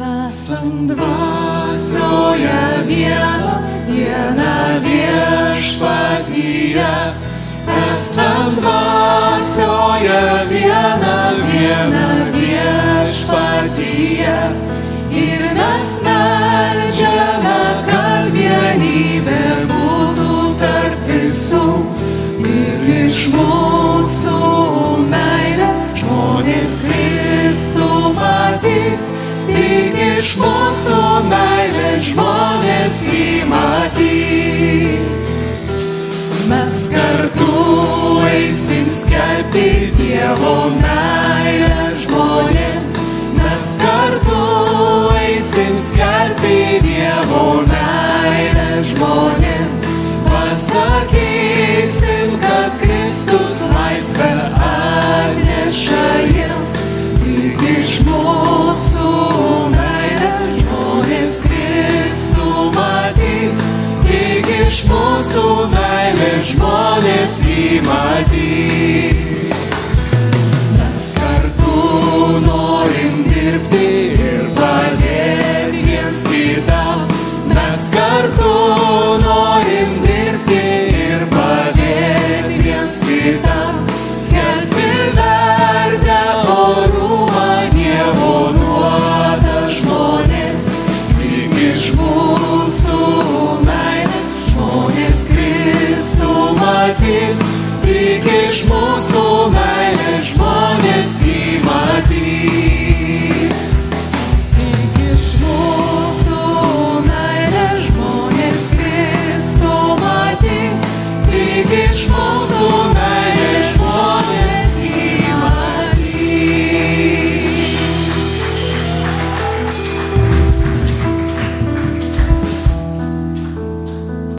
Esam dvasioje viena viešpatyje. Esam dvasioje viena viešpatyje. Ir mes meldžiame, kad vienybė būtų tarp visų. Ir iš mūsų meilės žmonės Kristų matys. Tik iš mūsų meilės žmonės jį matys. Mes kartu eisim skelbti Dievo meilę.